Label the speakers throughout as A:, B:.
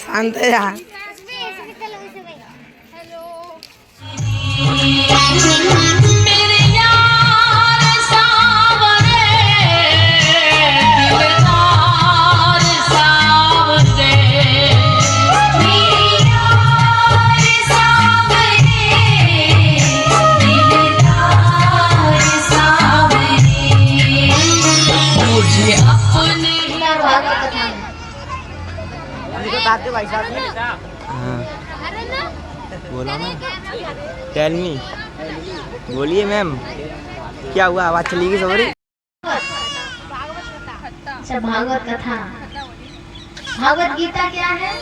A: शांत है यार।
B: बताते भाई साहब।
A: हाँ बोलो ना, टेल मी, बोलिए मैम, क्या हुआ, आवाज चली गई सॉरी।
C: अच्छा, भागवत कथा, भागवत गीता क्या है?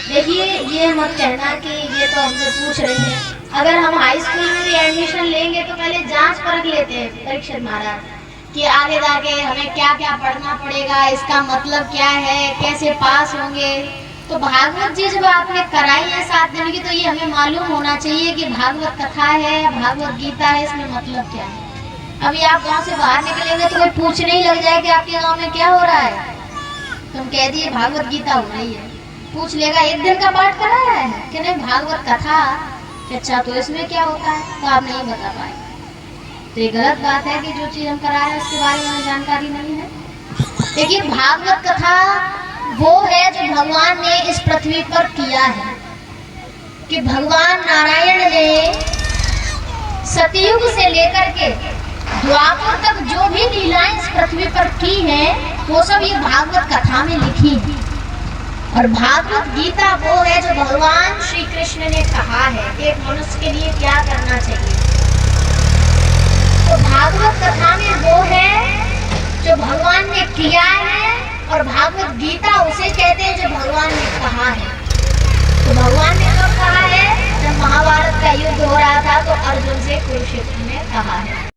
C: देखिए, ये मत कहना कि ये तो हमसे पूछ रही है। अगर हम हाई स्कूल में भी एडमिशन लेंगे तो पहले जांच परख लेते हैं परीक्षक महाराज कि आगे जाके हमें क्या क्या पढ़ना पड़ेगा, इसका मतलब क्या है, कैसे पास होंगे। तो भागवत जी जब आपने कराई है 7 दिन की, तो ये हमें मालूम होना चाहिए कि भागवत कथा है, भागवत गीता है, इसमें मतलब क्या है। अभी आप गांव से बाहर निकलेंगे तो कोई पूछने ही लग जाए कि आपके गांव में क्या हो रहा है, तुम कह दिए भागवत गीता हो रही है, पूछ लेगा 1 दिन का पाठ कराया है कि नहीं भागवत कथा, अच्छा तो इसमें क्या होता है, तो आप नहीं बता पाए। तो ये गलत बात है कि जो चीज हम करा रहे हैं उसके बारे में जानकारी नहीं है। देखिए, भागवत कथा वो है जो भगवान ने इस पृथ्वी पर किया है, कि भगवान नारायण ने सतयुग से लेकर के द्वापर तक जो भी लीलाएं इस पृथ्वी पर की हैं, वो सब ये भागवत कथा में लिखी है। और भागवत गीता वो है जो भगवान श्री कृष्ण ने कहा है एक मनुष्य के लिए क्या करना चाहिए। तो भागवत कथा में वो है जो भगवान ने किया है, और भागवत गीता उसे कहते हैं जो भगवान ने कहा है। तो भगवान ने कब कहा है? जब महाभारत का युद्ध हो रहा था तो अर्जुन से कुरुक्षेत्र में कहा है।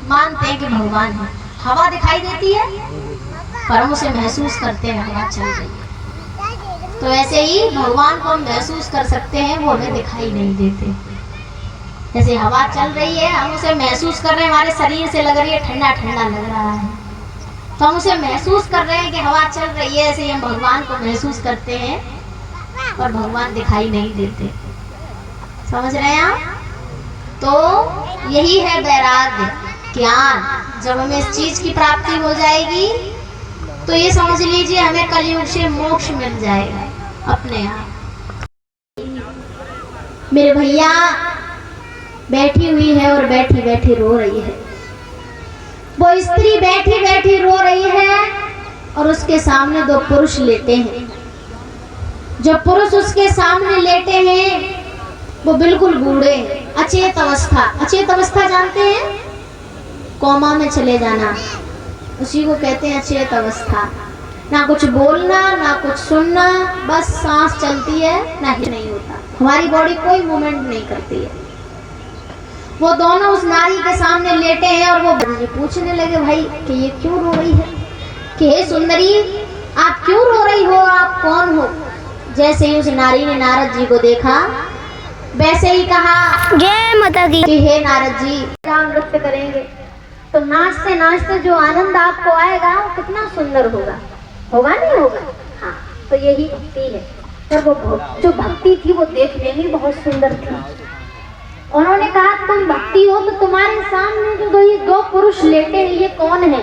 C: मानते हैं कि भगवान है, हवा दिखाई देती है पर हम उसे महसूस करते हैं, हवा चल रही है। तो ऐसे ही भगवान को हम महसूस कर सकते हैं, वो हमें दिखाई नहीं देते। जैसे हवा चल रही है, हम उसे महसूस कर रहे हैं, हमारे शरीर से लग रही है, ठंडा ठंडा लग रहा है, तो हम उसे महसूस कर रहे हैं कि हवा चल रही है। ऐसे ही हम भगवान को महसूस करते हैं और भगवान दिखाई नहीं देते। समझ रहे हैं आप? तो यही है वैराग्य, ज्ञान। जब हमें इस चीज की प्राप्ति हो जाएगी तो ये समझ लीजिए हमें कलयुग से मोक्ष मिल जाएगा अपने आप। मेरे भैया बैठी हुई है और बैठी बैठी रो रही है। वो स्त्री बैठी बैठी रो रही है और उसके सामने 2 पुरुष लेटे हैं। जो पुरुष उसके सामने लेटे हैं वो बिल्कुल बूढ़े हैं, अचेत अवस्था। अचेत अवस्था जानते हैं? कोमा में चले जाना, उसी को कहते हैं अचेत अवस्था। ना कुछ बोलना, ना कुछ सुनना, बस सांस चलती है, ना ही नहीं होता, हमारी बॉडी कोई मूवमेंट नहीं करती है। वो दोनों उस नारी के सामने लेटे हैं और वो पूछने लगे भाई कि ये क्यों रो रही है, कि हे सुंदरी आप क्यों रो रही हो, आप कौन हो। जैसे ही उस नारी ने नारद जी को देखा वैसे ही कहा जय माता दी कि हे नारद जी, क्या नृत्य करेंगे तो नाचते नाचते जो आनंद आपको आएगा वो कितना सुंदर होगा, होगा नहीं होगा। हाँ, तो यही भक्ति है। पर वो जो भक्ति थी वो देखने में बहुत सुंदर थी। उन्होंने कहा तुम भक्ति हो तो तुम्हारे सामने जो 2 पुरुष लेटे हैं ये कौन है?